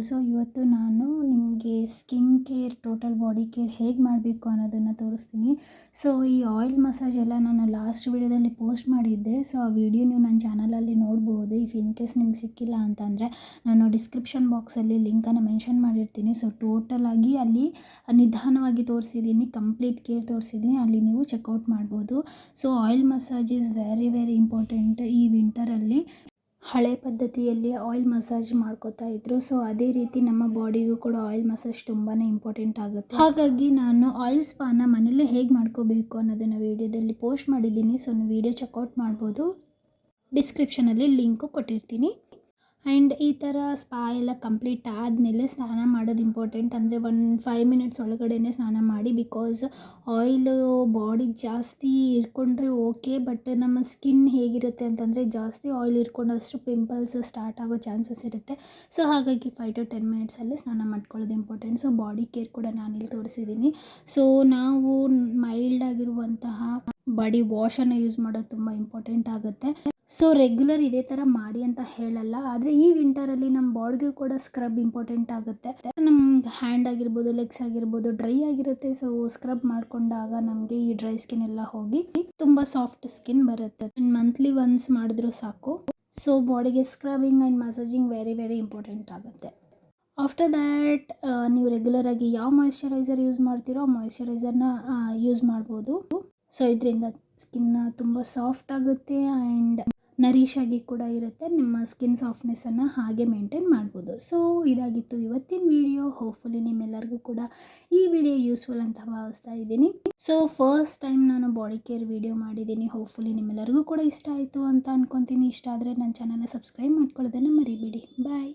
So ಇವತ್ತು ನಾನು ನಿಮಗೆ skin care total body care ಹೇಗೆ ಮಾಡಬೇಕು ಅನ್ನೋದನ್ನು ತೋರಿಸ್ತೀನಿ. ಸೊ ಈ ಆಯಿಲ್ ಮಸಾಜ್ ಎಲ್ಲ ನಾನು ಲಾಸ್ಟ್ ವಿಡಿಯೋದಲ್ಲಿ ಪೋಸ್ಟ್ ಮಾಡಿದ್ದೆ. ಸೊ ಆ ವಿಡಿಯೋ ನೀವು ನನ್ನ ಚಾನಲಲ್ಲಿ ನೋಡ್ಬೋದು. ಇಫ್ ಇನ್ ಕೇಸ್ ನಿಮ್ಗೆ ಸಿಕ್ಕಿಲ್ಲ ಅಂತಂದರೆ ನಾನು ಡಿಸ್ಕ್ರಿಪ್ಷನ್ ಬಾಕ್ಸಲ್ಲಿ ಲಿಂಕನ್ನು ಮೆನ್ಷನ್ ಮಾಡಿರ್ತೀನಿ. ಸೊ ಟೋಟಲಾಗಿ ಅಲ್ಲಿ ನಿಧಾನವಾಗಿ ತೋರಿಸಿದ್ದೀನಿ, ಕಂಪ್ಲೀಟ್ ಕೇರ್ ತೋರಿಸಿದ್ದೀನಿ, ಅಲ್ಲಿ ನೀವು ಚೆಕ್ಔಟ್ ಮಾಡ್ಬೋದು. So oil massage is very important. ಈ ವಿಂಟರಲ್ಲಿ ಹಳೆ ಪದ್ಧತಿಯಲ್ಲಿ ಆಯಿಲ್ ಮಸಾಜ್ ಮಾಡ್ಕೋತಾ ಇದ್ರು. ಸೊ ಅದೇ ರೀತಿ ನಮ್ಮ ಬಾಡಿಗೂ ಕೂಡ ಆಯಿಲ್ ಮಸಾಜ್ ತುಂಬಾ ಇಂಪಾರ್ಟೆಂಟ್ ಆಗುತ್ತೆ. ಹಾಗಾಗಿ ನಾನು ಆಯಿಲ್ ಸ್ಪಾನ ಮನೇಲಿ ಹೇಗೆ ಮಾಡ್ಕೋಬೇಕು ಅನ್ನೋದನ್ನು ವಿಡಿಯೋದಲ್ಲಿ ಪೋಸ್ಟ್ ಮಾಡಿದ್ದೀನಿ. ಸೊ ನೀವು ವಿಡಿಯೋ ಚೆಕ್ಔಟ್ ಮಾಡ್ಬೋದು. ಡಿಸ್ಕ್ರಿಪ್ಷನಲ್ಲಿ ಲಿಂಕು ಕೊಟ್ಟಿರ್ತೀನಿ. ಆ್ಯಂಡ್ ಈ ಥರ ಸ್ಪಾ ಎಲ್ಲ ಕಂಪ್ಲೀಟ್ ಆದಮೇಲೆ ಸ್ನಾನ ಮಾಡೋದು ಇಂಪಾರ್ಟೆಂಟ್. ಅಂದರೆ 5 ಮಿನಿಟ್ಸ್ ಒಳಗಡೆ ಸ್ನಾನ ಮಾಡಿ. ಬಿಕಾಸ್ ಆಯಿಲು ಬಾಡಿಗೆ ಜಾಸ್ತಿ ಇರ್ಕೊಂಡ್ರೆ ಓಕೆ, ಬಟ್ ನಮ್ಮ ಸ್ಕಿನ್ ಹೇಗಿರುತ್ತೆ ಅಂತಂದರೆ ಜಾಸ್ತಿ ಆಯಿಲ್ ಇಟ್ಕೊಂಡಷ್ಟು ಪಿಂಪಲ್ಸ್ ಸ್ಟಾರ್ಟ್ ಆಗೋ ಚಾನ್ಸಸ್ ಇರುತ್ತೆ. ಸೊ ಹಾಗಾಗಿ 5 to 10 ಮಿನಿಟ್ಸಲ್ಲಿ ಸ್ನಾನ ಮಾಡ್ಕೊಳ್ಳೋದು ಇಂಪಾರ್ಟೆಂಟ್. ಸೊ ಬಾಡಿ ಕೇರ್ ಕೂಡ ನಾನಿಲ್ಲಿ ತೋರಿಸಿದ್ದೀನಿ. ಸೊ ನಾವು ಮೈಲ್ಡ್ ಆಗಿರುವಂತಹ ಬಾಡಿ ವಾಶನ್ನು ಯೂಸ್ ಮಾಡೋದು ತುಂಬ ಇಂಪಾರ್ಟೆಂಟ್ ಆಗುತ್ತೆ. ಸೊ ರೆಗ್ಯುಲರ್ ಇದೇ ಥರ ಮಾಡಿ ಅಂತ ಹೇಳಲ್ಲ, ಆದರೆ ಈ ವಿಂಟರಲ್ಲಿ ನಮ್ಮ ಬಾಡಿಗೂ ಕೂಡ ಸ್ಕ್ರಬ್ ಇಂಪಾರ್ಟೆಂಟ್ ಆಗುತ್ತೆ. ನಮ್ಮ ಹ್ಯಾಂಡ್ ಆಗಿರ್ಬೋದು, ಲೆಗ್ಸ್ ಆಗಿರ್ಬೋದು ಡ್ರೈ ಆಗಿರುತ್ತೆ. ಸೊ ಸ್ಕ್ರಬ್ ಮಾಡಿಕೊಂಡಾಗ ನಮಗೆ ಈ ಡ್ರೈ ಸ್ಕಿನ್ ಎಲ್ಲ ಹೋಗಿ ತುಂಬ ಸಾಫ್ಟ್ ಸ್ಕಿನ್ ಬರುತ್ತೆ. ಮಂತ್ಲಿ ಒನ್ಸ್ ಮಾಡಿದ್ರೂ ಸಾಕು. ಸೊ ಬಾಡಿಗೆ scrubbing and massaging very important ಆಗುತ್ತೆ. ಆಫ್ಟರ್ ದ್ಯಾಟ್ ನೀವು ರೆಗ್ಯುಲರಾಗಿ ಯಾವ ಮಾಯಿಶ್ಚರೈಸರ್ ಯೂಸ್ ಮಾಡ್ತೀರೋ ಆ ಮಾಯಿಶ್ಚರೈಸರ್ನ ಯೂಸ್ ಮಾಡ್ಬೋದು. ಸೊ ಇದರಿಂದ ಸ್ಕಿನ್ ತುಂಬ ಸಾಫ್ಟ್ ಆಗುತ್ತೆ ಆ್ಯಂಡ್ ನರಿಶ್ ಆಗಿ ಕೂಡ ಇರುತ್ತೆ. ನಿಮ್ಮ ಸ್ಕಿನ್ ಸಾಫ್ಟ್ನೆಸ್ಸನ್ನು ಹಾಗೆ ಮೇಂಟೈನ್ ಮಾಡ್ಬೋದು. ಸೊ ಇದಾಗಿತ್ತು ಇವತ್ತಿನ ವಿಡಿಯೋ. ಹೋಪ್ಫುಲಿ ನಿಮ್ಮೆಲ್ಲರಿಗೂ ಕೂಡ ಈ ವಿಡಿಯೋ ಯೂಸ್ಫುಲ್ ಅಂತ ಭಾವಿಸ್ತಾ ಇದ್ದೀನಿ. ಸೊ ಫಸ್ಟ್ ಟೈಮ್ ನಾನು ಬಾಡಿ ಕೇರ್ ವಿಡಿಯೋ ಮಾಡಿದ್ದೀನಿ. ಹೋಪ್ಫುಲಿ ನಿಮ್ಮೆಲ್ಲರಿಗೂ ಕೂಡ ಇಷ್ಟ ಆಯಿತು ಅಂತ ಅಂದ್ಕೊತೀನಿ. ಇಷ್ಟ ಆದರೆ ನನ್ನ ಚಾನಲ್ನ ಸಬ್ಸ್ಕ್ರೈಬ್ ಮಾಡ್ಕೊಳ್ಳೋದನ್ನು ಮರಿಬೇಡಿ. ಬಾಯ್.